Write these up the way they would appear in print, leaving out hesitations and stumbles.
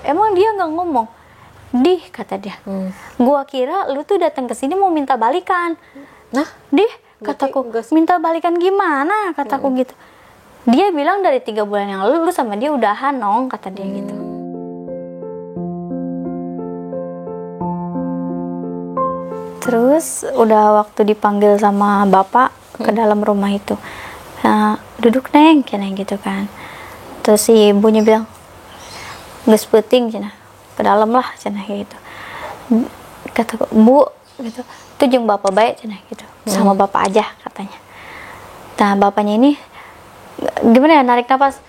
Emang dia nggak ngomong? Kata dia. Gua kira lu tuh datang ke sini mau minta balikan. Nah, Kataku, minta balikan gimana? Kataku gitu. Dia bilang dari 3 bulan yang lalu lu sama dia udahan nong, kata dia gitu. Terus udah waktu dipanggil sama bapak ke dalam rumah itu, duduk neng, kena gitu kan. Terus si ibunya bilang, geus peuting cenah, ke dalam lah cenah gitu. Kataku, bu gitu, itu jeung bapak baik cenah gitu, sama bapak aja katanya. Nah bapaknya ini gimana ya, narik nafas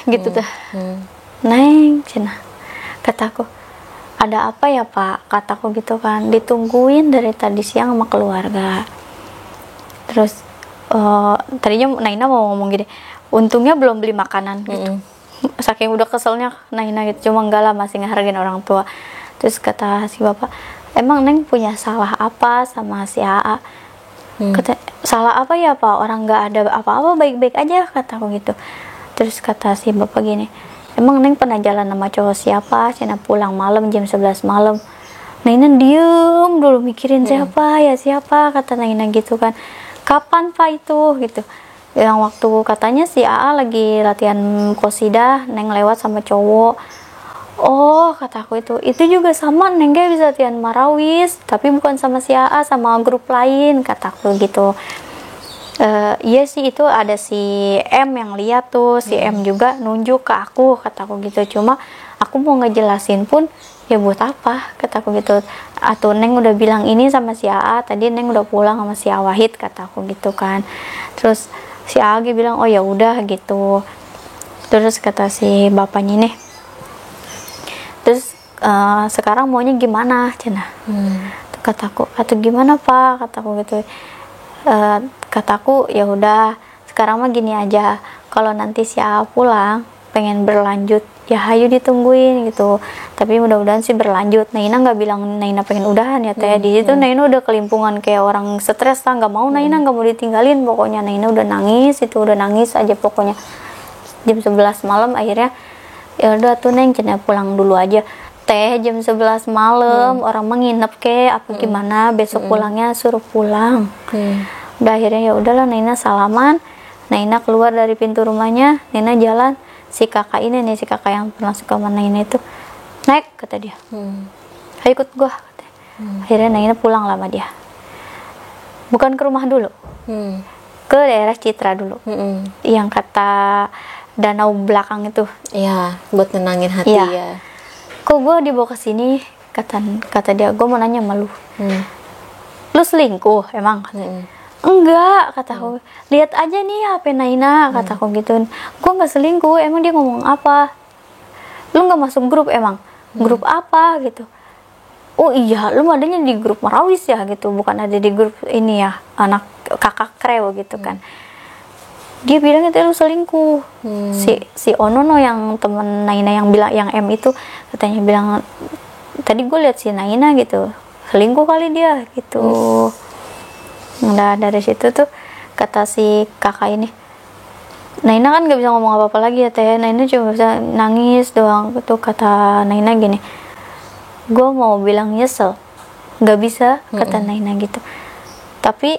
gitu tuh. Neng cenah, kataku, ada apa ya pak, kataku gitu kan. Ditungguin dari tadi siang sama keluarga. Terus tadinya Naina mau ngomong gini, untungnya belum beli makanan gitu. Saking udah keselnya Naina gitu, cuma enggak lah, masih ngehargain orang tua. Terus kata si bapak, emang Neng punya salah apa sama si AA? Kata, salah apa ya pak, orang nggak ada apa-apa, baik-baik aja, kataku gitu. Terus kata si bapak gini, emang Neng pernah jalan sama cowok siapa? Cina pulang malam jam 11 malam. Naina diem dulu mikirin siapa, kata Naina gitu kan. Kapan pak itu gitu? Yang waktu katanya si AA lagi latihan qosidah, Neng lewat sama cowok. Oh, kataku itu juga sama, Neng gak bisa latihan marawis, tapi bukan sama si AA, sama grup lain, kataku gitu. Iya sih, itu ada si M yang lihat tuh, si M juga nunjuk ke aku, kataku gitu. Cuma aku mau ngejelasin pun ya buat apa, kataku gitu. Atau Neng udah bilang ini sama si AA, tadi Neng udah pulang sama si Awahid, kataku gitu kan. Terus si AA bilang oh ya udah gitu. Terus kata si bapaknya nih, terus sekarang maunya gimana cenah. Kataku, atau gimana pak, kataku gitu. Kataku ya udah sekarang mah gini aja, kalau nanti si AA pulang pengen berlanjut ya hayu ditungguin gitu, tapi mudah-mudahan sih berlanjut. Naina nggak bilang Naina pengen udahan ya teh. Di situ Naina udah kelimpungan kayak orang stres lah, nggak mau Naina nggak mau ditinggalin, pokoknya Naina udah nangis aja pokoknya. Jam 11 malam akhirnya ya udah tuh Neng cenah pulang dulu aja teh, jam 11 malam orang menginap ke apa gimana, besok pulangnya suruh pulang. Udah akhirnya ya udahlah, Naina salaman, Naina keluar dari pintu rumahnya, Naina jalan, si kakak yang pernah suka sama Naina itu naik, kata dia, ayo ikut gua, kata. Akhirnya Naina pulang lah sama dia, bukan ke rumah dulu, ke daerah Citra dulu, yang kata danau belakang itu. Iya, buat nenangin hati ya. Kok gue dibawa ke sini, kata dia, gue mau nanya sama lu, lu selingkuh emang? Enggak, kataku. Lihat aja nih HP Naina, kataku gitu. Gue nggak selingkuh, emang dia ngomong apa? Lu nggak masuk grup emang? Grup apa gitu? Oh iya, lu adanya di grup Marawis ya gitu, bukan ada di grup ini ya, anak kakak kreo gitu kan. Dia bilang itu lu selingkuh. Si Onono yang temen Naina yang bilang, yang M itu katanya bilang, tadi gue lihat si Naina gitu selingkuh kali dia gitu. Nah dari situ tuh kata si kakak ini, Naina kan nggak bisa ngomong apa-apa lagi ya teh, Naina cuma bisa nangis doang gitu. Kata Naina gini, gue mau bilang nyesel nggak bisa, kata Naina gitu, tapi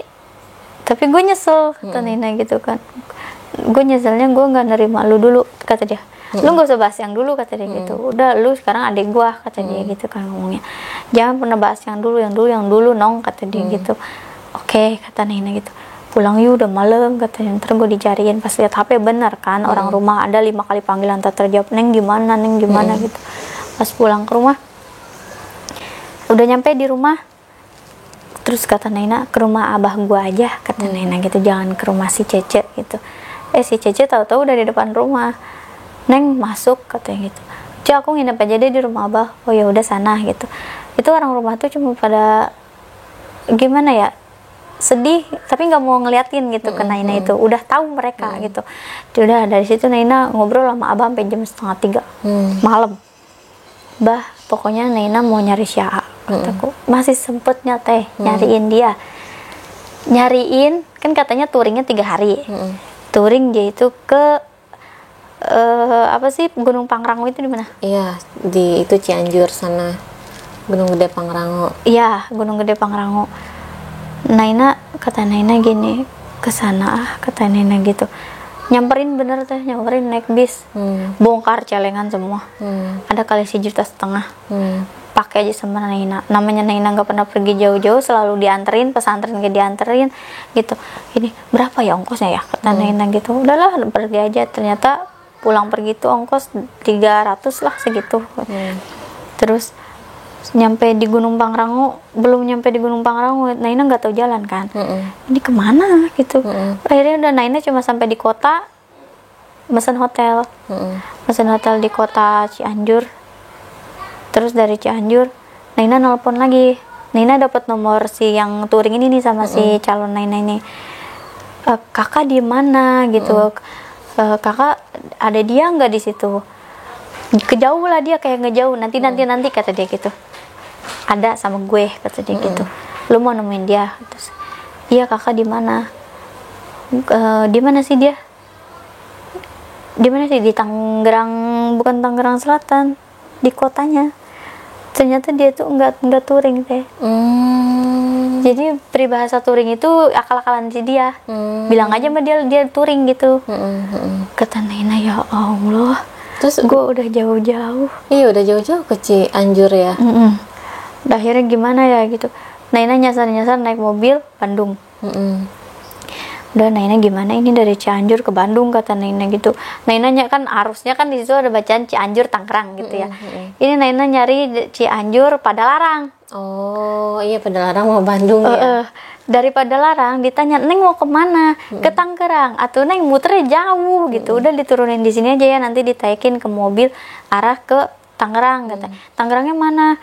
gue nyesel, kata Naina gitu kan. Gue nyeselnya gue nggak nerima lu dulu, kata dia. Lu nggak usah bahas yang dulu, kata dia gitu. Udah lu sekarang adik gue, kata dia gitu kan ngomongnya. Jangan pernah bahas yang dulu nong, kata dia gitu. Oke, kata Naina gitu. Pulang yuk, udah malam, katanya. Ntar gue dicariin, pas lihat HP bener kan, orang rumah ada 5 kali panggilan tak terjawab, Neng gimana gitu. Pas pulang ke rumah, udah nyampe di rumah, terus kata Naina, ke rumah abah gue aja, kata Naina gitu, jangan ke rumah si Cece gitu. Si Cece tahu-tahu udah di depan rumah. Neng masuk, katanya gitu. Cek aku nginep aja deh di rumah abah. Oh ya udah sana gitu. Itu orang rumah tuh cuma pada gimana ya, sedih tapi nggak mau ngeliatin gitu ke Naina itu. Udah tahu mereka gitu. Udah dari situ Naina ngobrol sama abah sampai jam 2:30 malam. Bah, pokoknya Naina mau nyari Syaa, kataku. Masih sempetnya teh nyariin dia. Nyariin kan katanya touringnya 3 hari. Touring dia itu ke apa sih Gunung Pangrango itu di mana? Iya, di itu Cianjur sana. Gunung Gede Pangrango. Iya, Gunung Gede Pangrango. Naina, kata Naina gini, ke sana kata Naina gitu. Nyamperin bener teh, nyamperin naik bis. Bongkar celengan semua. Ada kali 1,5 juta. Pakai aja sama Naina. Namanya Naina nggak pernah pergi jauh-jauh, selalu dianterin, pesantren gak dianterin gitu. Ini berapa ya ongkosnya ya? Kata Naina gitu. Udahlah, pergi aja. Ternyata pulang pergi tuh ongkos 300 lah segitu. Terus nyampe di Gunung Pangrango, belum nyampe di Gunung Pangrango, Naina nggak tahu jalan kan. Ini kemana gitu. Akhirnya udah Naina cuma sampai di kota, mesen hotel. Mesen hotel di kota Cianjur. Terus dari Cianjur Naina nelpon lagi. Naina dapat nomor si yang touring ini nih sama si calon Naina ini. Kakak di mana gitu. Kakak ada dia nggak di situ? Kejauh lah dia, kayak ngejauh. Nanti kata dia gitu. Ada sama gue kata dia gitu. Lu mau nemuin dia? Terus, iya kakak di mana? Di mana sih dia? Di mana sih? Di Tangerang, bukan Tangerang Selatan, di kotanya. Ternyata dia tuh enggak touring teh. Jadi peribahasa touring itu akal-akalan si dia. Bilang aja sama dia touring gitu. Kata Naina, ya Allah. Terus gue udah jauh-jauh. Iya, udah jauh-jauh ke Cianjur ya. Udah akhirnya gimana ya gitu. Naina nyasar-nyasar naik mobil Bandung. Udah Naina gimana ini dari Cianjur ke Bandung kata Naina gitu. Naina kan arusnya kan di situ ada bacaan Cianjur Tangerang gitu ya. Ini Naina nyari Cianjur Padalarang. Oh iya, Padalarang mau Bandung ya. Dari Padalarang ditanya, Neng mau kemana? Ke Tangerang atau Neng muternya jauh gitu. Udah diturunin di sini aja ya, nanti ditaikin ke mobil arah ke Tangerang kata. Tangerangnya mana?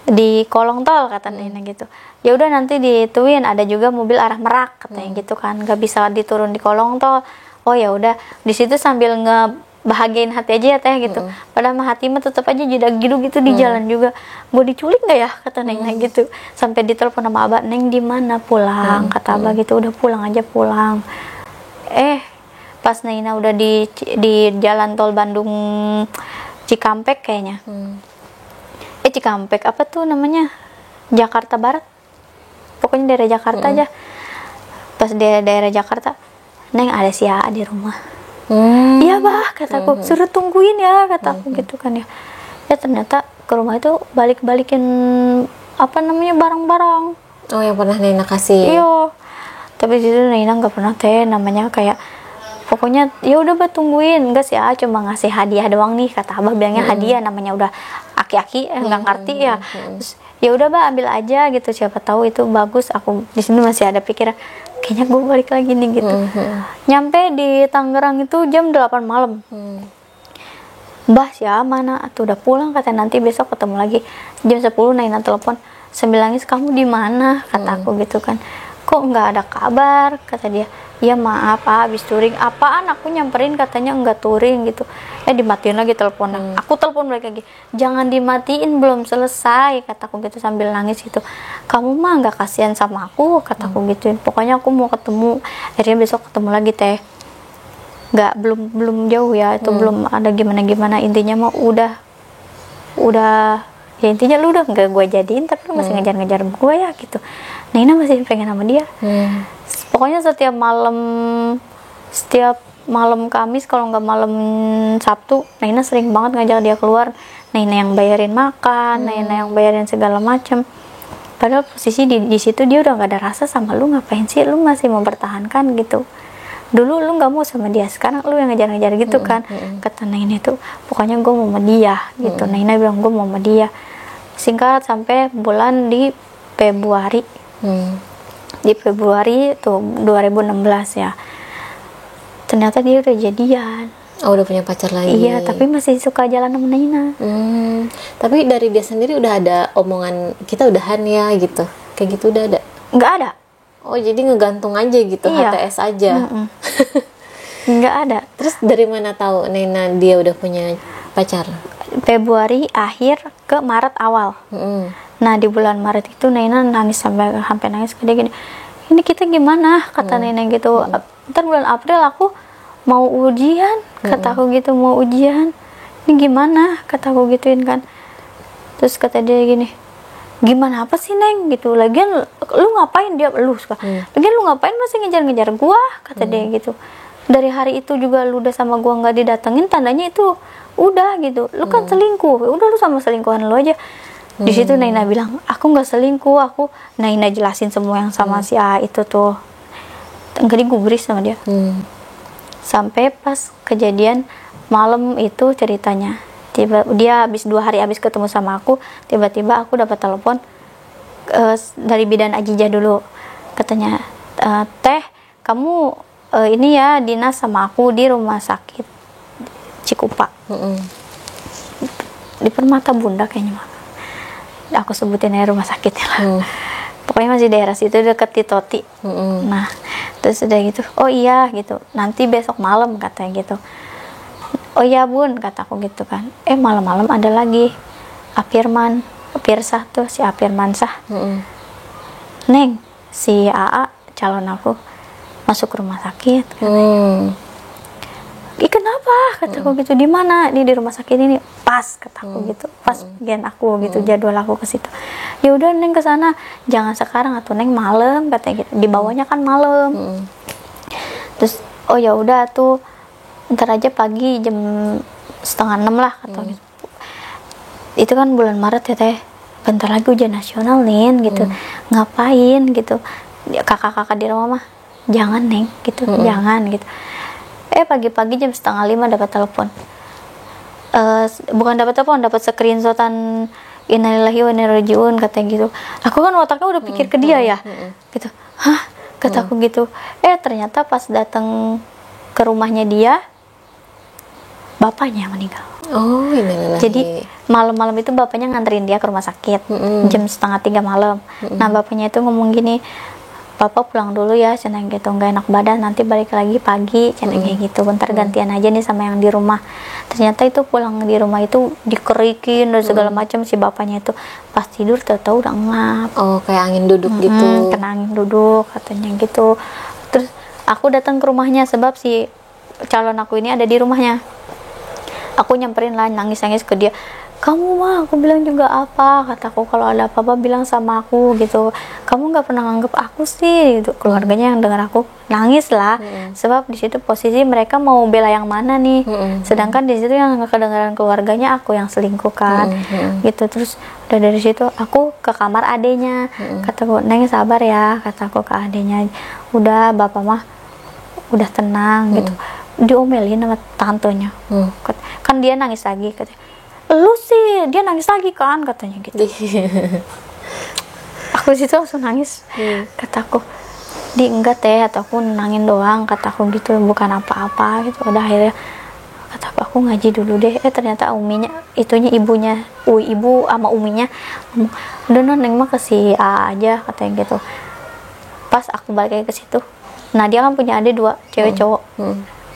Di kolong tol kata Naina gitu. Ya udah nanti dituin, ada juga mobil arah Merak katanya gitu kan, nggak bisa diturun di kolong tol. Oh ya udah, di situ sambil ngebahagiain hati aja ya teh gitu. Padahal mah hati mah tetap aja jeda gitu di jalan juga. Gue diculik nggak ya kata Naina gitu. Sampai ditelepon sama Abah, Neng di mana pulang? Kata Abah gitu, udah pulang aja pulang. Pas Naina udah di jalan tol Bandung Cikampek kayaknya. Cikampek apa tuh namanya, Jakarta Barat, pokoknya daerah Jakarta aja. Pas daerah Jakarta, Neng ada si A di rumah. Iya bah kataku, suruh tungguin ya kataku gitu kan ya. Ya ternyata ke rumah itu balikin apa namanya barang-barang. Oh yang pernah Naina kasih. Iya, tapi di situ Naina nggak pernah teh namanya kayak. Pokoknya ya udah bah tungguin, enggak sih cuma ngasih hadiah doang nih kata Abah, bilangnya hadiah, namanya udah aki-aki nggak ngerti ya. Terus ya udah bah ambil aja gitu, siapa tahu itu bagus. Aku di sini masih ada pikiran kayaknya gue balik lagi nih gitu. Nyampe di Tangerang itu jam 8 malam. Bah siapa mana tuh udah pulang kata, nanti besok ketemu lagi jam 10. Naina telepon, Sembilangis kamu di mana kata aku gitu kan. Kok nggak ada kabar kata dia. Ya maaf habis touring. Apaan aku nyamperin katanya enggak touring gitu. Dimatiin lagi teleponnya. Aku telepon balik lagi, jangan dimatiin, belum selesai kataku gitu sambil nangis gitu. Kamu mah nggak kasihan sama aku kataku gitu. Pokoknya aku mau ketemu. Akhirnya besok ketemu lagi teh. Nggak, belum jauh ya itu, belum ada gimana intinya mah udah ya intinya lu udah nggak gue jadiin, tapi lu masih ngejar gue ya gitu. Naina masih pengen sama dia. Pokoknya setiap malam Kamis, kalau nggak malam Sabtu, Naina sering banget ngajak dia keluar. Naina yang bayarin makan, Naina yang bayarin segala macam. Padahal posisi di situ dia udah nggak ada rasa sama lu, ngapain sih lu masih mempertahankan gitu. Dulu lu nggak mau sama dia, sekarang lu yang ngejar-ngejar gitu kan. Kata Naina itu, pokoknya gue mau sama dia gitu. Naina bilang gue mau sama dia. Singkat sampai bulan di Februari. Di Februari tuh 2016 ya. Ternyata dia udah jadian. Oh udah punya pacar lagi. Iya, tapi masih suka jalan sama Naina. Tapi dari dia sendiri udah ada omongan kita udahan ya gitu, kayak gitu udah ada? Nggak ada. Oh jadi ngegantung aja gitu, iya. HTS aja. Nggak ada. Terus dari mana tahu Naina dia udah punya pacar? Februari akhir ke Maret awal. Nah di bulan Maret itu Naina nangis sampai nangis gede gini. Ini kita gimana? Kata Naina gitu. Ntar bulan April aku mau ujian, kataku gitu, mau ujian. Ini gimana, kataku gituin kan. Terus kata dia gini, gimana apa sih Neng gitu, lagian lu ngapain, dia lu suka lagian lu ngapain masih ngejar-ngejar gua, kata dia gitu. Dari hari itu juga lu udah sama gua nggak didatengin, tandanya itu udah gitu, lu kan selingkuh, udah lu sama selingkuhan lu aja. Di situ Naina bilang, aku nggak selingkuh, aku Naina jelasin semua yang sama si A itu tuh, enggak digubris sama dia. Sampai pas kejadian malam itu ceritanya, dia habis 2 hari habis ketemu sama aku, tiba-tiba aku dapat telepon dari bidan Ajijah dulu, katanya teh kamu ini ya dinas sama aku di rumah sakit Cikupa, di Permata Bunda kayaknya mah, aku sebutin aja rumah sakitnya lah. Pokoknya masih daerah situ deket Titoti. Nah terus udah gitu, oh iya gitu, nanti besok malam katanya gitu. Oh iya bun, kataku gitu kan. Malam-malam ada lagi Apirsah tuh, si Apirmansah. Neng, si AA calon aku masuk rumah sakit. Ih kenapa, kataku gitu, di mana? Di rumah sakit ini. Pas, kataku gitu, pas bagian aku gitu, jadwal aku ke situ. Ya udah Neng ke sana, jangan sekarang atau Neng malam, katanya gitu. Dibawanya kan malam. Terus oh ya udah tuh, ntar aja pagi jam 5:30 lah, kata gitu. Itu kan bulan Maret ya teh, bentar lagi ujian nasional nih gitu. Ngapain gitu, kakak-kakak di rumah mah jangan Neng gitu, jangan gitu. Pagi-pagi jam 4:30 dapat telepon, bukan dapat telepon, dapat screenshotan innalillahi wa inna ilaihi rajiun, katanya gitu. Aku kan otaknya udah pikir ke dia ya gitu, hah, kataku gitu. Ternyata pas datang ke rumahnya dia, bapaknya meninggal. Oh, innalillahi. Jadi malam-malam itu bapaknya nganterin dia ke rumah sakit jam 2:30 malam. Nah bapaknya itu ngomong gini, Papa pulang dulu ya, cenah gitu, nggak enak badan, nanti balik lagi pagi, cenah gitu, bentar gantian aja nih sama yang di rumah. Ternyata itu pulang di rumah itu dikerikin dan segala macam, si bapaknya itu pas tidur tahu-tahu udah ngap. Oh, kayak angin duduk gitu. Kena angin duduk katanya gitu. Terus aku datang ke rumahnya sebab si calon aku ini ada di rumahnya. Aku nyamperin lah, nangis-nangis ke dia. Kamu mah, aku bilang juga apa, kataku, kalau ada apa-apa bilang sama aku gitu. Kamu nggak pernah nganggep aku sih gitu. Keluarganya yang dengar aku nangis lah, sebab di situ posisi mereka mau bela yang mana nih. Sedangkan di situ yang kedengaran keluarganya aku yang selingkuh kan, gitu. Terus udah dari situ aku ke kamar adenya, kataku, Neng sabar ya, kataku ke adenya. Udah bapak mah udah tenang gitu. Diomelin sama tantenya, kan dia nangis lagi, katanya, lu sih dia nangis lagi kan, katanya gitu. Aku situ langsung nangis. Kataku, di enggak teh, atau aku nangin doang, kataku gitu, bukan apa-apa gitu. Udah akhirnya kataku, aku ngaji dulu deh. Ternyata uminya, itunya ibunya, ibu sama uminya ngomong, udah Neng mah ke si A aja, katanya gitu. Pas aku balik lagi ke situ, nah dia kan punya adik 2, cewek cowok.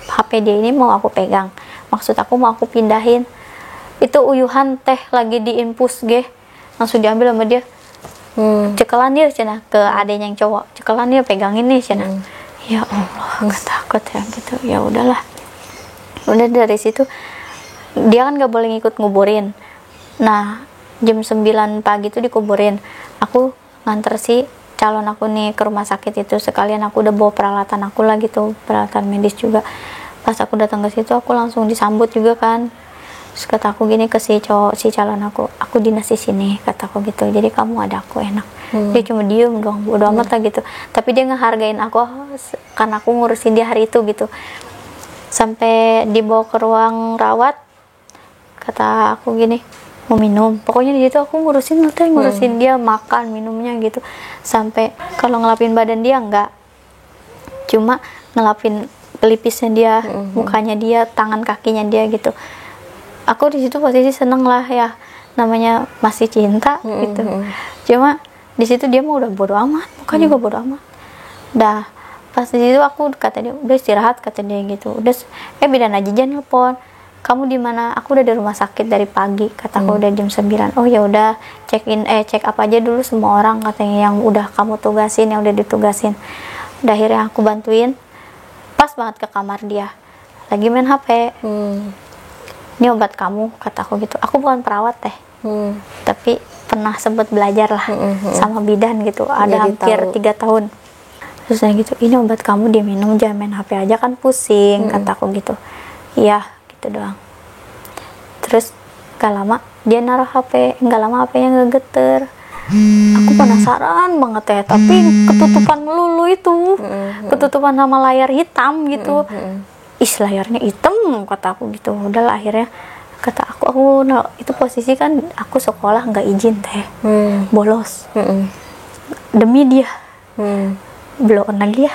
HP dia ini mau aku pegang, maksud aku mau aku pindahin. Itu uyuhan teh lagi diinfus ge, langsung diambil sama dia. Cekelan dia cina ke adenya yang cowok, cekelan dia pegangin nih cina. Ya Allah, aku takut ya gitu. Ya udahlah, udah dari situ dia kan nggak boleh ngikut nguburin. Nah jam 9 pagi tuh dikuburin. Aku nganter si calon aku nih ke rumah sakit itu, sekalian aku udah bawa peralatan aku lah gitu, peralatan medis juga. Pas aku datang ke situ, aku langsung disambut juga kan. Terus kata aku gini ke si calon aku dinas di sini, kataku gitu, jadi kamu ada aku enak. Dia cuma diem doang, bodo amat lah gitu. Tapi dia ngehargain aku karena aku ngurusin dia hari itu gitu. Sampai dibawa ke ruang rawat, kata aku gini, mau minum. Pokoknya di situ aku ngurusin dia makan minumnya gitu. Sampai kalau ngelapin badan dia enggak, cuma ngelapin pelipisnya dia, mukanya dia, tangan kakinya dia gitu. Aku di situ posisi seneng lah ya, namanya masih cinta gitu. Cuma di situ dia mah udah bodo amat, mukanya juga bodo amat. Dah pas di situ aku kata dia, udah istirahat, kata dia gitu. Udah bidan Ajijah nelpon, kamu di mana? Aku udah di rumah sakit dari pagi, kataku udah jam 9. Oh ya udah, cek apa aja dulu semua orang, katanya, yang udah kamu tugasin, yang udah ditugasin. Udah akhirnya aku bantuin. Pas banget ke kamar dia, lagi main HP. Hmm. Ini obat kamu, kata aku gitu. Aku bukan perawat teh, tapi pernah sempat belajar lah sama bidan gitu. Ada Jadi hampir tahu. 3 tahun. Terus saya gitu, ini obat kamu diminum, jangan main HP aja kan pusing, kata aku gitu. Iya, gitu doang. Terus gak lama dia naruh HP, nggak lama HP-nya ngegeter. Aku penasaran banget ya, tapi ketutupan melulu itu, ketutupan sama layar hitam gitu. Ih, layarnya hitam, kata aku gitu. Udahlah, akhirnya kata aku nah, itu posisi kan aku sekolah nggak izin teh, bolos demi dia. Blow on lagi ya.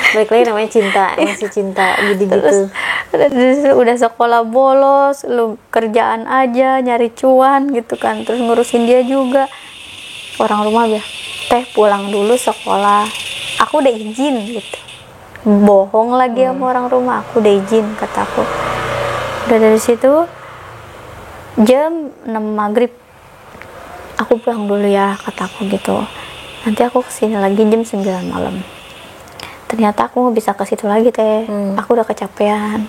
Balik lagi namanya cinta, masih cinta gitu-gitu. Terus udah sekolah bolos, lu kerjaan aja nyari cuan gitu kan, terus ngurusin dia juga. Orang rumah bilang, teh pulang dulu sekolah, aku udah izin gitu. Bohong lagi sama orang rumah, aku udah izin, kata aku. Udah dari situ jam 6 maghrib aku pulang dulu ya, kata aku gitu. Nanti aku kesini lagi jam 9 malam. Ternyata aku nggak bisa ke situ lagi teh. Aku udah kecapean.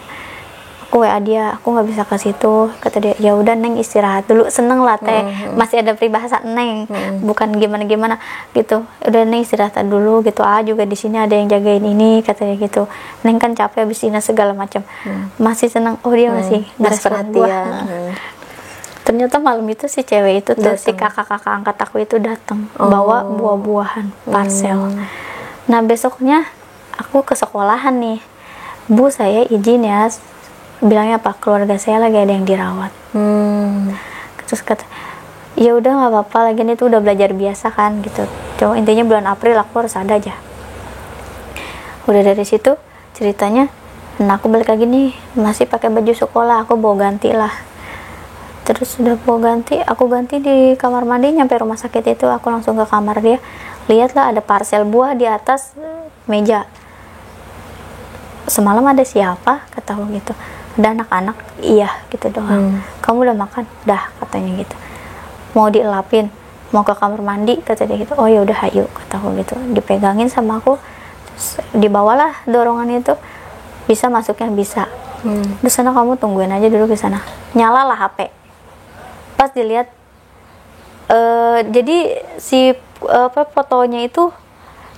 Aku WA dia, aku nggak bisa ke situ. Kata dia, ya udah Neng istirahat dulu. Seneng lah teh, masih ada peribahasa Neng, bukan gimana gitu. Udah Neng istirahat dulu gitu. Juga di sini ada yang jagain ini, katanya gitu. Neng kan capek abis ini segala macam. Masih seneng. Oh dia masih ngerespon gua. Ternyata malam itu si cewek itu tuh, si kakak-kakak angkat aku itu datang bawa buah-buahan parcel. Nah besoknya aku ke sekolahan nih, Bu saya izin ya, bilangnya apa, keluarga saya lagi ada yang dirawat. Terus kata, ya udah nggak apa-apa, lagian itu udah belajar biasa kan gitu. Cuma intinya bulan April aku harus ada aja. Udah dari situ ceritanya, nah aku balik lagi nih, masih pakai baju sekolah, aku bawa ganti lah. Terus udah bawa ganti, aku ganti di kamar mandi. Nyampe rumah sakit itu aku langsung ke kamar dia, lihatlah ada parcel buah di atas meja. Semalam ada siapa, kata aku gitu. Ada anak-anak, iya gitu doang. Kamu udah makan? Dah, katanya gitu. Mau dielapin, mau ke kamar mandi, kata dia gitu. Oh ya udah ayo, kata aku gitu. Dipegangin sama aku, terus dibawalah dorongan itu. Bisa masuknya bisa. Di sana kamu tungguin aja dulu di sana. Nyalalah HP. Pas dilihat, jadi si fotonya itu,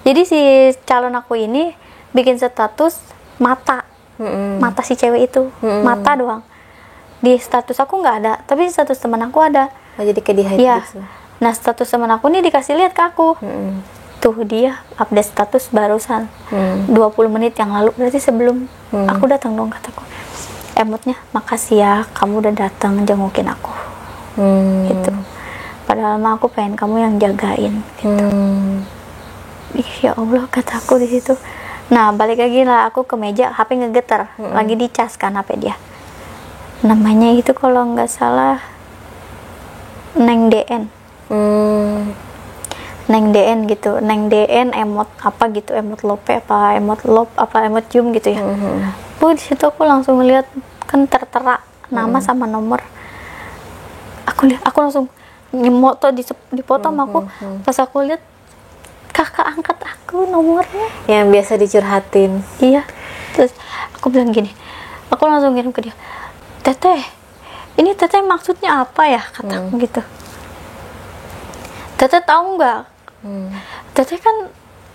jadi si calon aku ini bikin status mata si cewek itu, mata doang. Di status aku nggak ada, tapi di status teman aku ada. Oh, jadi kayak di hide Ya. gitu. Nah status teman aku nih dikasih lihat ke aku. Tuh dia update status barusan 20 menit yang lalu, berarti sebelum aku datang dong, kataku. Emotnya, makasih ya kamu udah datang jengukin aku. Gitu. Padahal mah aku pengen kamu yang jagain gitu. Ih, ya Allah, kataku di situ. Nah balik lagi lah aku ke meja, HP ngegeter, lagi dicas kan HP dia. Namanya itu kalau nggak salah Neng DN. Neng DN gitu, Neng DN emot apa gitu, emot lope apa emot lop apa emot cium gitu ya. Bu di situ aku langsung ngeliat kan tertera nama sama nomor. Aku langsung nyemoto di foto sama aku. Pas aku lihat kakak angkat aku nomornya Yang biasa dicurhatin. iya. Terus aku bilang gini, aku langsung kirim ke dia, Teteh ini Teteh maksudnya apa ya, kata aku gitu. Teteh tahu nggak, Teteh kan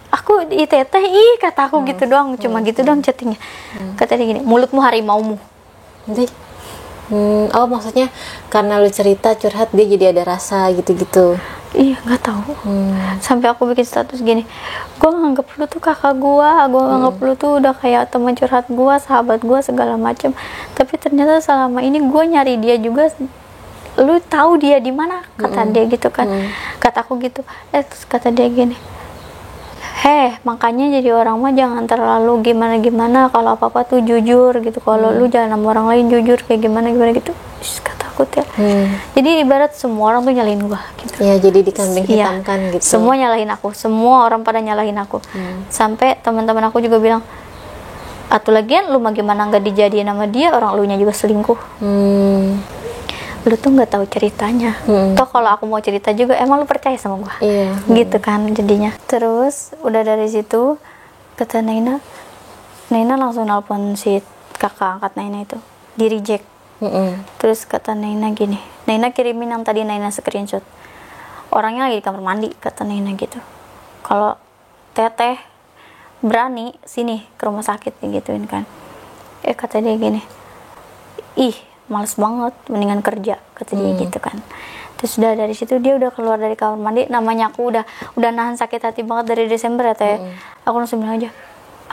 aku di Teteh, kata aku gitu doang, cuma gitu doang chattingnya. Kata dia gini, mulutmu harimaumu. Nanti oh maksudnya karena lu cerita curhat dia jadi ada rasa gitu-gitu. Iya nggak tahu. Sampai aku bikin status gini, gue nganggep lu tuh kakak gue nganggep lu tuh udah kayak teman curhat gue, sahabat gue segala macem. Tapi ternyata selama ini gue nyari dia juga, lu tahu dia di mana, kata dia gitu kan. Kata aku gitu. Terus kata dia gini, makanya jadi orang mah jangan terlalu gimana kalau apa tuh jujur gitu. Kalau lu jangan sama orang lain jujur kayak gimana gitu. Kata aku tuh. Jadi ibarat semua orang tuh nyalahin gua gitu. Ya jadi dikambing hitamkan gitu. Semua nyalahin aku, semua orang pada nyalahin aku. Sampai teman-teman aku juga bilang, atuh lagian lu mah gimana nggak dijadiin sama dia, orang lu nya juga selingkuh. Lu tuh nggak tahu ceritanya. Toh kalau aku mau cerita juga, emang lu percaya sama gua? Iya. Gitu kan jadinya. Terus udah dari situ kata Naina langsung nelpon si kakak angkat Naina itu di reject. Terus kata Naina gini, Naina kirimin yang tadi Naina screenshot, orangnya lagi di kamar mandi, kata Naina gitu, kalau teteh berani sini ke rumah sakit gituin kan. Kata dia gini, ih males banget, mendingan kerja, kata dia gitu kan. Terus udah dari situ dia udah keluar dari kamar mandi. Namanya aku udah nahan sakit hati banget dari Desember ya teh. Aku langsung bilang aja,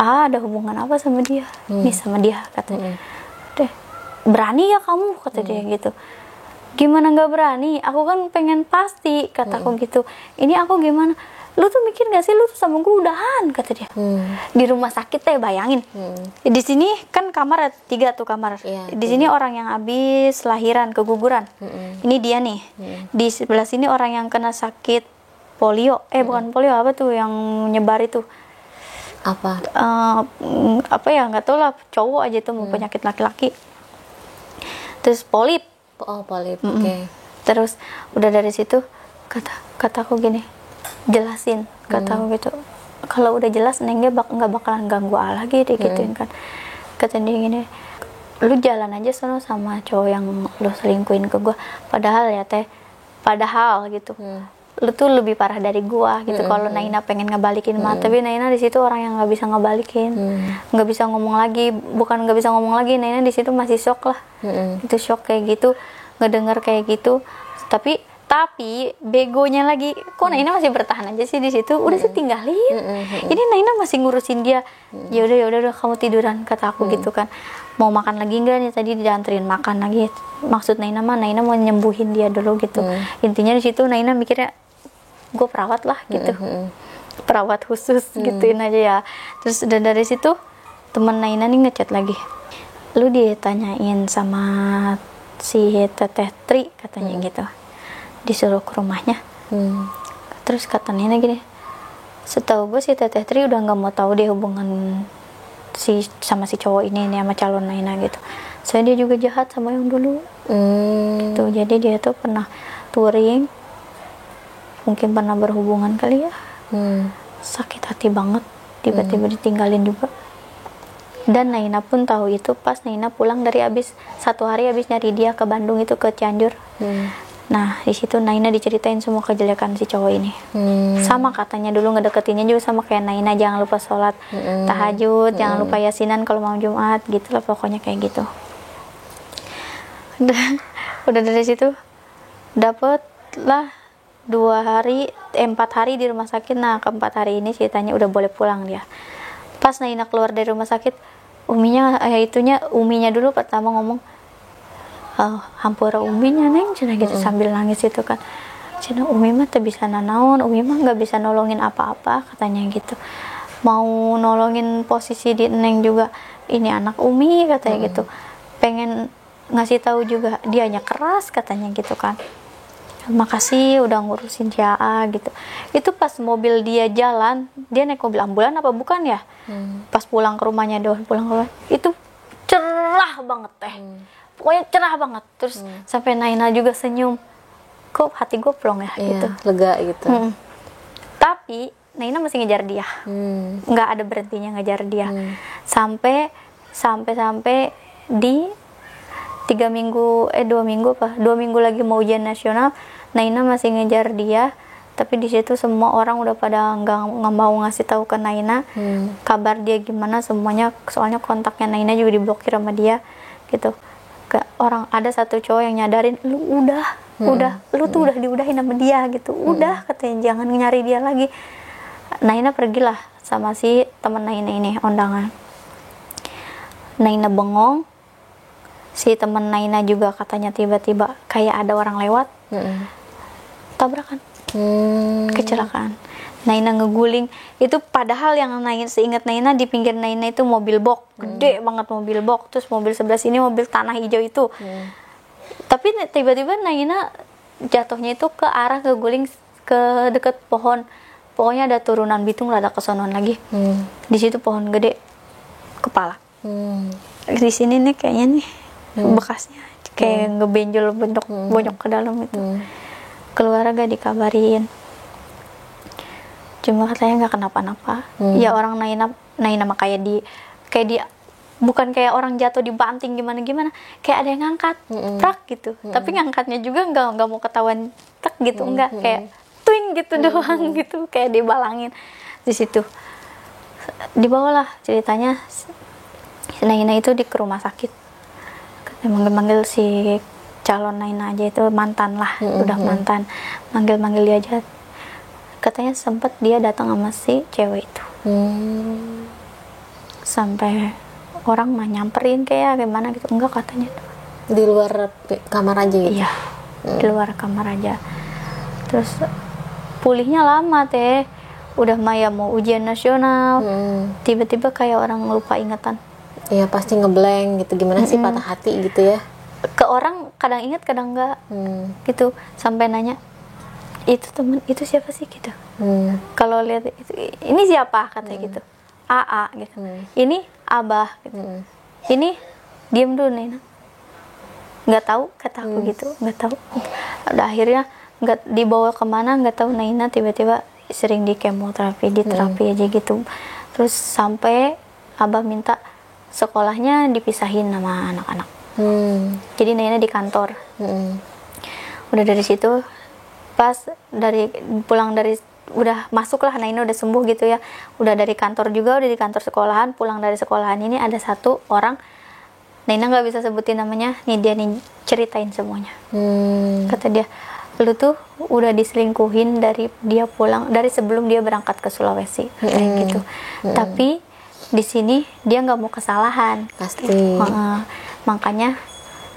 ada hubungan apa sama dia? Nih sama dia, katanya. Deh, berani ya kamu, kata dia gitu. Gimana nggak berani? Aku kan pengen pasti, kataku gitu. Ini aku gimana? Lu tuh mikir gak sih lu tuh sama gue udahan, kata dia. Di rumah sakit teh, bayangin. Di sini kan kamar ada 3 tuh kamar. Di sini orang yang habis lahiran keguguran. Ini dia nih. Di sebelah sini orang yang kena sakit polio. Bukan polio, apa tuh yang nyebar itu? Apa? Apa ya, nggak tahu lah, cowok aja tuh mau penyakit laki-laki. Terus polip. Oh, polip. Oke. Terus udah dari situ kataku gini, jelasin, kataku gitu, kalau udah jelas Neng nggak bakalan ganggu lagi deh, gituin kan. Kata dia gini, lu jalan aja sama cowok yang lu selingkuhin ke gue, padahal ya teh, padahal gitu, lu tuh lebih parah dari gue gitu. Kalau Naina pengen ngebalikin mah, tapi Naina di situ orang yang nggak bisa ngebalikin, nggak bisa ngomong lagi, bukan nggak bisa ngomong lagi, Naina di situ masih shock lah, itu shock kayak gitu, ngedenger kayak gitu. Tapi begonya lagi, kok Naina masih bertahan aja sih di situ. Udah sih tinggalin. Ini Naina masih ngurusin dia. Ya udah kamu tiduran, kata aku gitu kan. Mau makan lagi enggak nih, tadi dianterin makan lagi. Maksud Naina mah Naina mau nyembuhin dia dulu gitu. Intinya di situ Naina mikirnya gue perawat lah gitu. Perawat khusus gituin aja ya. Terus udah dari situ teman Naina nih ngechat lagi. Lu ditanyain sama si Teteh Tri, katanya gitu. Disuruh ke rumahnya. Terus kata Nina gini, setahu gue si Teteh Tri udah nggak mau tahu deh hubungan sama si cowok ini nih, sama calon Nina gitu. Soalnya dia juga jahat sama yang dulu. Gitu. Jadi dia tuh pernah touring, mungkin pernah berhubungan kali ya. Sakit hati banget, tiba-tiba ditinggalin juga. Dan Naina pun tahu itu pas Naina pulang dari 1 hari habis nyari dia ke Bandung itu, ke Cianjur. Nah, di situ Naina diceritain semua kejelekan si cowok ini. Sama katanya dulu ngedeketinnya juga sama kayak Naina, jangan lupa sholat tahajud, jangan lupa yasinan kalau mau Jumat, gitulah pokoknya kayak gitu. Udah dari situ dapatlah 4 hari di rumah sakit. Nah, ke-4 hari ini ceritanya udah boleh pulang dia. Pas Naina keluar dari rumah sakit, uminya dulu pertama ngomong, hampura uminya Neng, cina gitu sambil nangis itu kan. Cina umi mah teu bisa nanaon, umi mah nggak bisa nolongin apa-apa, katanya gitu. Mau nolongin posisi di Neng juga, ini anak umi, katanya gitu. Pengen ngasih tahu juga dianya keras, katanya gitu kan. Makasih udah ngurusin dia gitu. Itu pas mobil dia jalan, dia naik mobil ambulan apa bukan ya? Pas pulang ke rumahnya doang, itu cerah banget teh. Pokoknya cerah banget. Terus sampai Naina juga senyum, kok hati gue plong ya, gitu, lega gitu. Tapi Naina masih ngejar dia, nggak ada berhentinya ngejar dia. Sampai di 2 minggu lagi mau ujian nasional, Naina masih ngejar dia. Tapi di situ semua orang udah pada nggak mau ngasih tahu ke Naina kabar dia gimana, semuanya. Soalnya kontaknya Naina juga diblokir sama dia gitu. Ada satu cowok yang nyadarin, lu lu tuh udah diudahin sama dia gitu. Udah, katanya jangan nyari dia lagi. Naina pergilah sama si teman Naina ini undangan. Naina bengong. Si teman Naina juga katanya tiba-tiba kayak ada orang lewat, tabrakan, kecelakaan. Naina ngeguling. Itu padahal yang seingat Naina, di pinggir Naina itu mobil box, gede banget mobil box. Terus mobil sebelah sini mobil tanah hijau itu. Tapi tiba-tiba Naina jatuhnya itu ke arah keguling ke deket pohon. Pokoknya ada turunan Bitung, rada kesonon lagi. Di situ pohon gede, kepala. Di sini nih kayaknya nih bekasnya kayak ngebenjol bonyok ke dalam itu. Keluarga dikabarin, cuma katanya nggak kenapa-napa. Ya orang Naina mah kayak di bukan kayak orang jatuh dibanting gimana kayak ada yang ngangkat prak gitu, tapi ngangkatnya juga nggak mau ketahuan tek gitu, enggak, kayak twing gitu doang gitu, kayak dibalangin. Di situ dibawalah ceritanya si Naina itu ke rumah sakit, manggil si calon Naina aja itu mantan lah, udah mantan, manggil dia aja, katanya sempet dia datang sama si cewek itu. Sampai orang mah nyamperin kayak gimana gitu, enggak katanya di luar kamar aja gitu. Iya, di luar kamar aja. Terus pulihnya lama teh, udah Maya mau ujian nasional, tiba-tiba kayak orang lupa ingatan. Iya, pasti ngeblank gitu, gimana sih, patah hati gitu ya. Ke orang kadang ingat kadang enggak gitu, sampai nanya itu temen itu siapa sih gitu. Kalau lihat itu, ini siapa katanya gitu, AA gitu, ini Abah gitu, ini diem dulu Nina, nggak tahu kata aku gitu, nggak tahu. Udah akhirnya nggak dibawa kemana nggak tahu, Naina tiba-tiba sering di kemoterapi, di terapi aja gitu. Terus sampai Abah minta sekolahnya dipisahin sama anak-anak. Jadi Naina di kantor. Udah dari situ pas pulang dari udah masuk lah, Naina udah sembuh gitu ya, udah dari kantor juga, udah di kantor sekolahan, pulang dari sekolahan ini ada satu orang, Naina nggak bisa sebutin namanya, nih dia nih ceritain semuanya. Kata dia, lu tuh udah diselingkuhin dari dia pulang, dari sebelum dia berangkat ke Sulawesi, kayak gitu. Tapi di sini dia nggak mau kesalahan, pasti. Makanya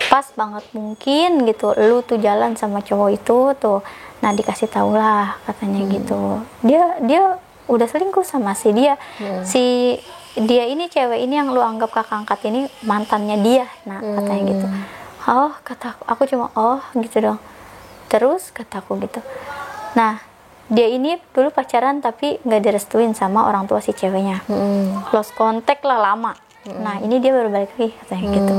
pas banget mungkin gitu lu tuh jalan sama cowok itu tuh, nah dikasih tau lah katanya gitu, dia udah selingkuh sama si dia, si dia ini cewek ini yang lu anggap kakak angkat ini mantannya dia, nah katanya gitu. Oh kata aku cuma oh gitu dong. Terus kataku gitu, nah dia ini dulu pacaran tapi nggak direstuin sama orang tua si ceweknya, lost contact lah lama. Nah ini dia baru balik lagi katanya gitu.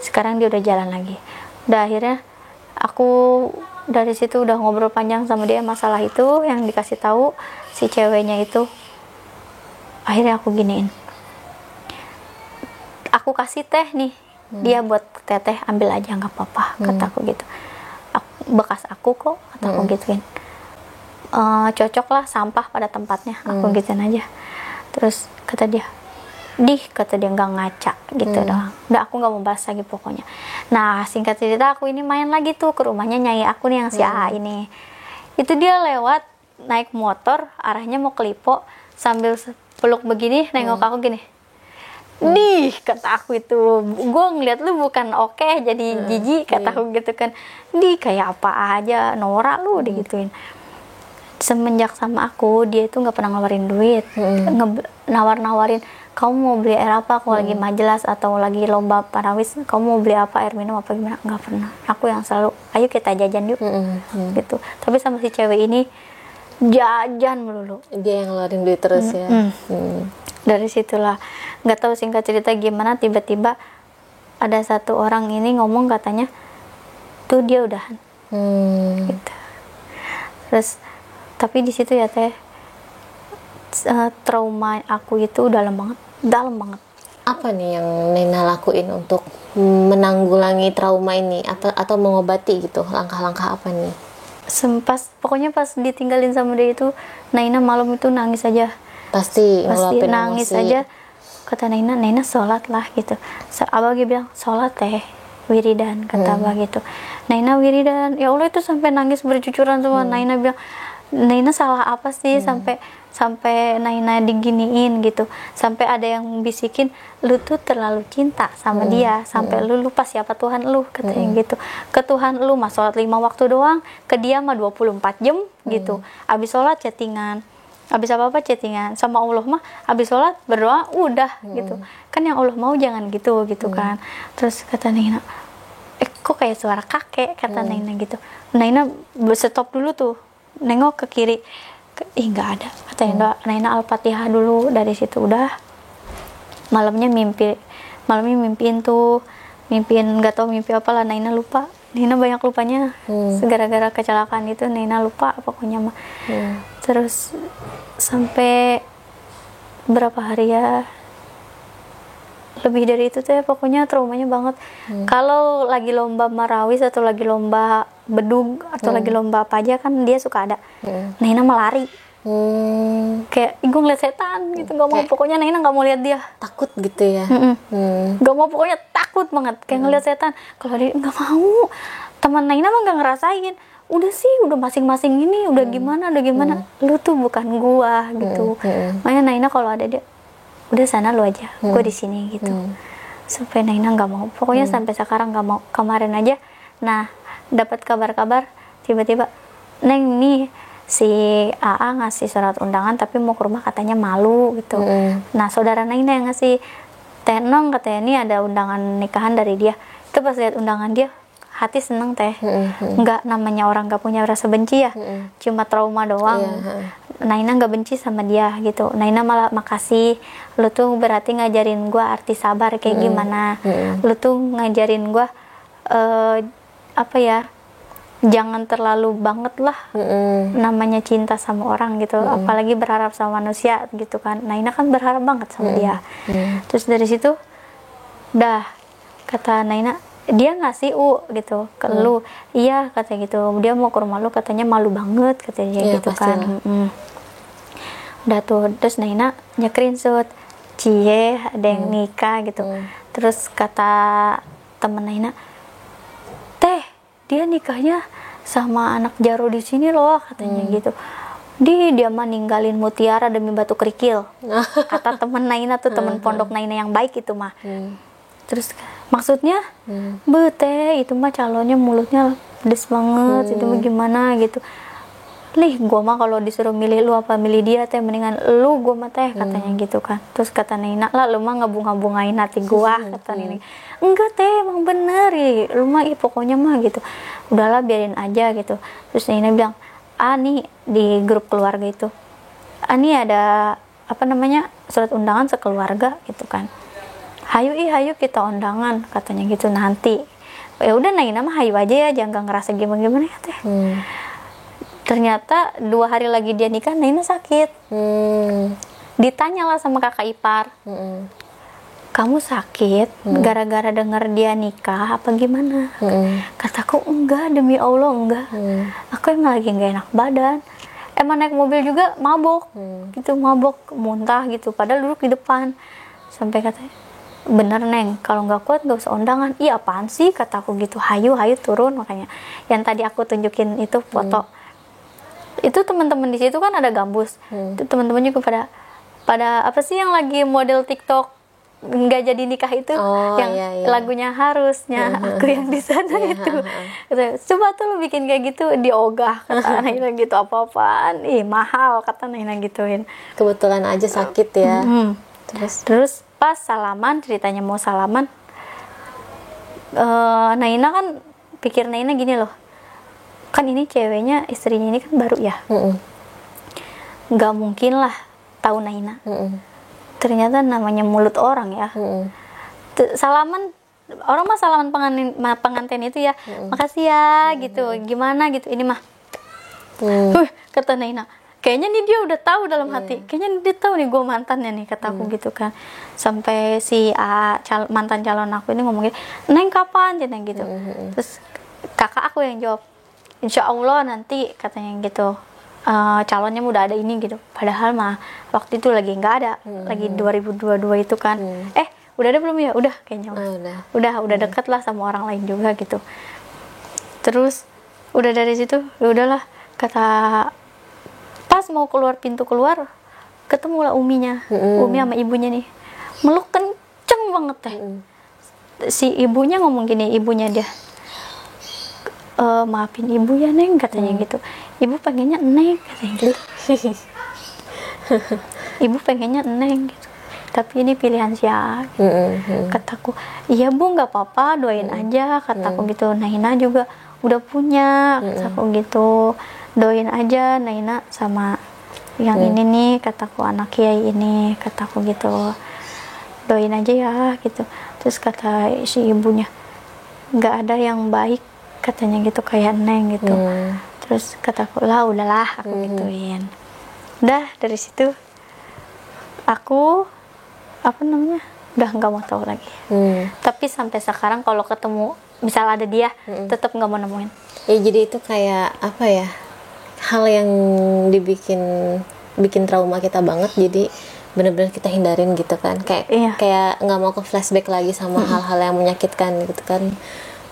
Sekarang dia udah jalan lagi. Udah akhirnya aku dari situ udah ngobrol panjang sama dia masalah itu yang dikasih tahu si ceweknya itu. Akhirnya aku giniin, aku kasih teh nih, dia buat teteh, ambil aja nggak apa-apa, kataku gitu. Bekas aku kok, kataku gituin. Cocok lah sampah pada tempatnya, aku gituin aja. Terus kata dia, kata dia nggak ngaca gitu doang. Udah aku nggak mau bahas lagi pokoknya. Nah singkat cerita aku ini main lagi tuh ke rumahnya nyai aku nih yang si AA ini. Itu dia lewat naik motor arahnya mau ke Lipo, sambil peluk begini nengok aku gini. Kata aku itu, gue ngeliat lu bukan oke jadi jijik, kata aku gitu kan. Kayak apa aja norak lu digituin. Semenjak sama aku dia itu nggak pernah ngeluarin duit, nawar-nawarin kamu mau beli air apa, aku lagi majelis atau lagi lomba parawis, kamu mau beli apa, air minum apa gimana, nggak pernah. Aku yang selalu ayo kita jajan yuk gitu. Tapi sama si cewek ini jajan melulu, dia yang ngeluarin duit terus ya. Dari situlah nggak tahu singkat cerita gimana tiba-tiba ada satu orang ini ngomong katanya tuh dia udahan gitu. Terus tapi di situ ya teh trauma aku itu dalam banget. Apa nih yang Nena lakuin untuk menanggulangi trauma ini atau mengobati gitu, langkah-langkah apa nih? Pokoknya pas ditinggalin sama dia itu, Naina malam itu nangis aja. Pasti nangis emosi aja. Kata Naina sholat lah gitu. Abah dia bilang sholat teh, wiridan, kata Abah gitu. Naina wiridan, ya Allah itu sampai nangis bercucuran semua. Naina bilang, Naina salah apa sih sampai Naina diginiin gitu, sampai ada yang bisikin lu tuh terlalu cinta sama dia sampai lu lupa siapa Tuhan lu, katanya gitu. Ke Tuhan lu mah sholat 5 waktu doang, ke dia mah 24 jam gitu. Abis sholat chattingan, abis apa-apa chattingan, sama Allah mah abis sholat berdoa udah gitu kan, yang Allah mau jangan gitu kan. Terus kata Naina, kok kayak suara kakek, kata Naina gitu. Naina stop dulu tuh, nengok ke kiri, nggak ada, katanya. Naina Al-Fatihah dulu, dari situ udah malamnya mimpiin tuh, nggak tahu mimpi apa lah, Naina lupa. Naina banyak lupanya gara-gara kecelakaan itu, Naina lupa pokoknya mah. Terus sampai berapa hari ya, lebih dari itu teh, pokoknya traumanya banget. Kalau lagi lomba marawis atau lagi lomba bedug atau lagi lomba apa aja kan dia suka ada. Naina malah lari. Kayak gue ngeliat setan gitu, nggak mau, pokoknya Naina nggak mau lihat dia. Takut gitu ya. Nggak mau, pokoknya takut banget kayak ngeliat setan. Kalau dia nggak mau, teman Naina mah nggak ngerasain. Udah sih, udah masing-masing ini, udah gimana, lu tuh bukan gua gitu. Makanya Naina kalau ada dia, udah sana lu aja, gua di sini gitu. Sampai Naina nggak mau, pokoknya sampai sekarang nggak mau. Kemarin aja, nah dapat kabar-kabar tiba-tiba, Neng nih si AA ngasih surat undangan tapi mau ke rumah katanya malu gitu. Nah saudara Naina yang ngasih, Tenong katanya ini ada undangan nikahan dari dia. Itu pas lihat undangan dia, hati seneng teh. Nggak, namanya orang nggak punya rasa benci ya, cuma trauma doang. Naina nggak benci sama dia gitu. Naina malah makasih, lu tuh berarti ngajarin gua arti sabar kayak gimana. Lu tuh ngajarin gua apa ya, jangan terlalu banget lah namanya cinta sama orang gitu, apalagi berharap sama manusia gitu kan. Naina kan berharap banget sama dia. Terus dari situ dah kata Naina, dia ngasih gitu ke lu. Iya katanya gitu, dia mau ke rumah lu katanya malu banget katanya gitu kan. Udah tuh, terus Naina nge-screenshot, cie ada yang nikah gitu. Terus kata temen Naina, teh dia nikahnya sama anak Jaro di sini loh katanya gitu. Dia mah ninggalin mutiara demi batu kerikil. Kata temen Naina tuh, temen pondok Naina yang baik itu mah. Terus maksudnya bete itu mah calonnya mulutnya pedes banget, itu mah gimana gitu. Lih gua mah kalau disuruh milih lu apa milih dia teh, mendingan lu gua mah teh katanya gitu kan. Terus kata Naina, lah lu mah ngabung-ngabungain hati gua kata Naina. Enggak teh, emang bener ya, lu mah pokoknya mah gitu, udahlah biarin aja gitu. Terus Naina bilang, nih di grup keluarga itu, nih ada apa namanya surat undangan sekeluarga gitu kan. Hayu kita undangan katanya gitu nanti. Ya udah Naina mah hayu aja ya, jangan ngerasa gimana ya teh. Ternyata 2 hari lagi dia nikah, Naina sakit. Ditanyalah sama kakak ipar, kamu sakit gara-gara dengar dia nikah apa gimana? Kataku enggak, demi Allah enggak. Aku emang lagi nggak enak badan. Emang naik mobil juga mabok, gitu mabok muntah gitu. Padahal duduk di depan. Sampai katanya, bener Neng, kalau nggak kuat nggak usah undangan. Iya apaan sih kataku gitu. Hayu turun. Makanya yang tadi aku tunjukin itu foto. Itu teman-teman di situ kan ada gambus. Itu teman-teman juga pada apa sih yang lagi model TikTok nggak jadi nikah itu, yang lagunya harusnya aku yang di sana itu. Coba tuh lu bikin kayak gitu, diogah kata Naina gitu, apa-apaan, mahal kata Naina gituin. Kebetulan aja sakit ya. Terus pas salaman, ceritanya mau salaman, Naina kan pikir Naina gini loh, kan ini ceweknya, istrinya ini kan baru ya, nggak mungkin lah tahu Naina. Ternyata namanya mulut orang ya. Salaman, orang mah salaman pengantin itu ya, makasih ya gitu, gimana gitu, ini mah kata Naina, kayaknya nih dia udah tahu dalam hati, kayaknya dia tahu nih gue mantannya nih kataku gitu kan. Sampai si mantan calon aku ini ngomongin, Neng kapan jadi gitu. Terus kakak aku yang jawab, Insya Allah nanti katanya gitu, calonnya udah ada ini gitu. Padahal mah waktu itu lagi nggak ada, lagi 2022 itu kan. Udah ada belum ya? Udah kayaknya udah dekat lah sama orang lain juga gitu. Terus udah dari situ udahlah, kata pas mau keluar pintu keluar, ketemulah Uminya. Umi sama ibunya nih meluk kenceng banget teh. Si ibunya ngomong gini, ibunya dia, maafin ibu ya Neng katanya gitu. Ibu pengennya Neng katanya gitu. Ibu pengennya Neng gitu. Tapi ini pilihan siapa? Kataku, iya Bu nggak apa-apa, doain aja kataku gitu. Naina juga udah punya kataku gitu. Doain aja Naina sama yang ini nih kataku, anak kiai ini kataku gitu. Doain aja ya gitu. Terus kata si ibunya, nggak ada yang baik katanya gitu kayak Neng gitu. Terus kataku, lah udahlah aku gituin. Udah dari situ aku apa namanya udah nggak mau tahu lagi. Tapi sampai sekarang kalau ketemu misal ada dia, tetap nggak mau nemuin. Ya jadi itu kayak apa ya, hal yang bikin trauma kita banget, jadi benar-benar kita hindarin gitu kan, kayak nggak mau ke flashback lagi sama hal-hal yang menyakitkan gitu kan,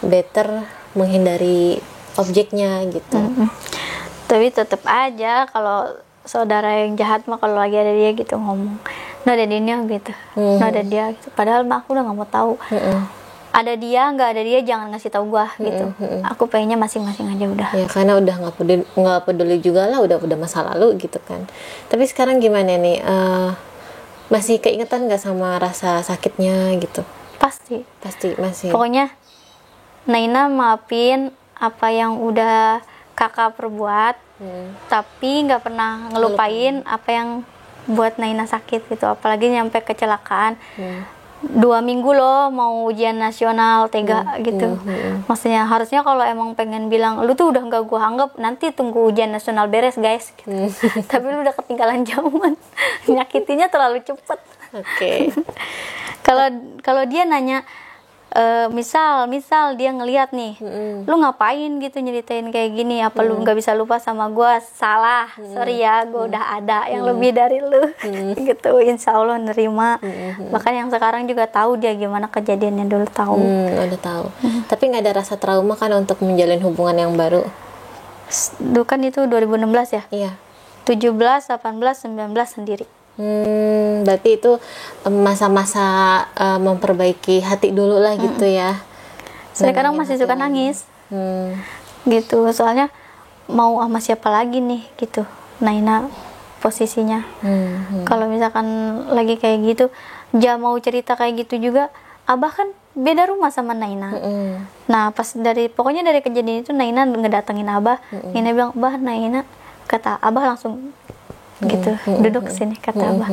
better menghindari objeknya gitu. Tapi tetap aja kalau saudara yang jahat mah kalau lagi ada dia gitu ngomong, nah ada dia gitu, nah ada dia gitu. Padahal mah aku udah nggak mau tahu. Ada dia nggak ada dia jangan ngasih tahu gua gitu. Aku pengennya masing-masing aja udah. Ya karena udah nggak peduli juga lah, udah masa lalu gitu kan. Tapi sekarang gimana nih? Masih keingetan nggak sama rasa sakitnya gitu? Pasti masih. Pokoknya Naina maafin apa yang udah kakak perbuat, tapi nggak pernah ngelupain apa yang buat Naina sakit gitu. Apalagi nyampe kecelakaan. 2 minggu loh mau ujian nasional, tega gitu. Maksudnya harusnya kalau emang pengen bilang lu tuh udah nggak gua anggap, nanti tunggu ujian nasional beres guys gitu. Tapi lu udah ketinggalan zaman. Nyakitinya terlalu cepet. Oke. Kalau dia nanya misal dia ngelihat nih, lu ngapain gitu nyeritain kayak gini, apa lu nggak bisa lupa sama gua? Salah, sorry ya, gua udah ada yang lebih dari lu. Gitu, insya Allah nerima. Bahkan yang sekarang juga tahu dia gimana kejadiannya dulu, tahu. Udah tahu. Tapi nggak ada rasa trauma kan untuk menjalin hubungan yang baru? Dulu kan itu 2016 ya? Iya. 17, 18, 19 sendiri. Berarti itu masa-masa memperbaiki hati dulu lah gitu ya. Sekarang masih suka nangis. Gitu, soalnya mau sama siapa lagi nih gitu. Naina posisinya. Kalau misalkan lagi kayak gitu, dia mau cerita kayak gitu juga, Abah kan beda rumah sama Naina. Nah, pokoknya dari kejadian itu Naina ngedatengin Abah. Naina bilang, "Bah, Naina," kata Abah langsung gitu, duduk sini kata Abah.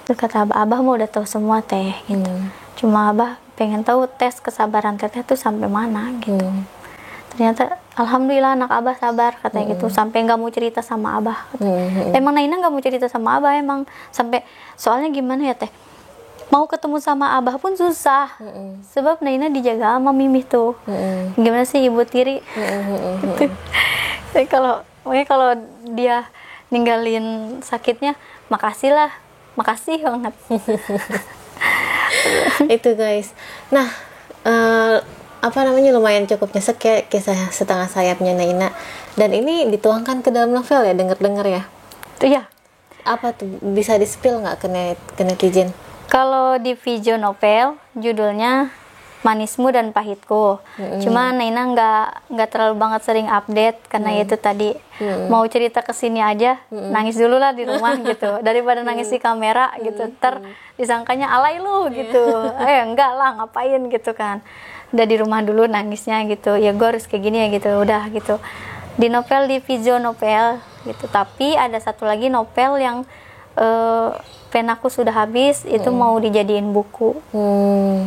Terus kata Abah mau udah tahu semua teh gitu. Cuma Abah pengen tahu tes kesabaran teteh tuh sampai mana gitu. Ternyata alhamdulillah anak Abah sabar katanya gitu, sampai nggak mau cerita sama Abah. Emang Naina nggak mau cerita sama Abah emang, sampai soalnya gimana ya teh, mau ketemu sama Abah pun susah. Sebab Naina dijaga sama Mimih tuh. Gimana sih ibu tiri gitu. Jadi kalau dia ninggalin sakitnya, makasih banget. Itu guys. Nah, lumayan cukup nyesek ya kisah setengah sayapnya Naina. Dan ini dituangkan ke dalam novel ya, denger ya. Iya. Apa tuh, bisa di-spill nggak ke netizen? Kalau di video novel judulnya Manismu dan Pahitku. Cuma Naina nggak terlalu banget sering update karena itu tadi mau cerita kesini aja nangis dulu lah di rumah gitu, daripada nangis di kamera gitu, ntar disangkanya alay lu gitu. Enggak lah, ngapain gitu kan, udah di rumah dulu nangisnya gitu, ya gue harus kayak gini ya gitu, udah gitu di novel, di video novel gitu. Tapi ada satu lagi novel yang penaku sudah habis, itu mau dijadiin buku.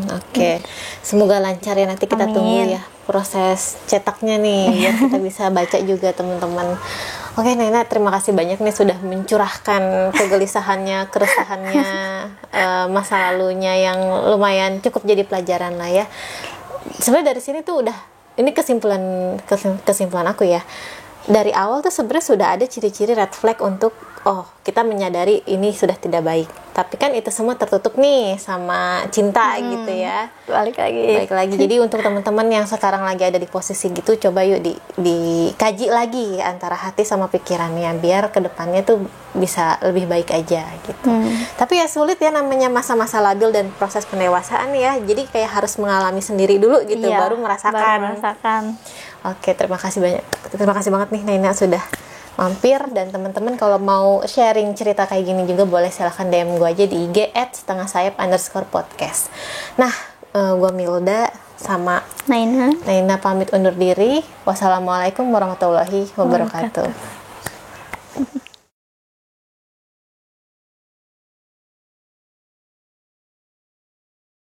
Oke. Semoga lancar ya, nanti kita tunggu ya proses cetaknya nih biar kita bisa baca juga teman-teman. Oke Naina, terima kasih banyak nih sudah mencurahkan kegelisahannya, keresahannya, masa lalunya yang lumayan cukup jadi pelajaran lah ya. Sebenarnya dari sini tuh udah, ini kesimpulan aku ya. Dari awal tuh sebenarnya sudah ada ciri-ciri red flag untuk kita menyadari ini sudah tidak baik. Tapi kan itu semua tertutup nih sama cinta gitu ya. Balik lagi. Jadi untuk teman-teman yang sekarang lagi ada di posisi gitu, coba yuk dikaji lagi antara hati sama pikirannya biar kedepannya tuh bisa lebih baik aja gitu. Tapi ya sulit ya, namanya masa-masa labil dan proses pendewasaan ya. Jadi kayak harus mengalami sendiri dulu gitu, baru merasakan. Oke, terima kasih banget nih Naina sudah mampir. Dan teman-teman kalau mau sharing cerita kayak gini juga boleh, silahkan DM gue aja di IG @setengahsayap_podcast. Nah, gue Milda sama Naina pamit undur diri. Wassalamualaikum warahmatullahi wabarakatuh.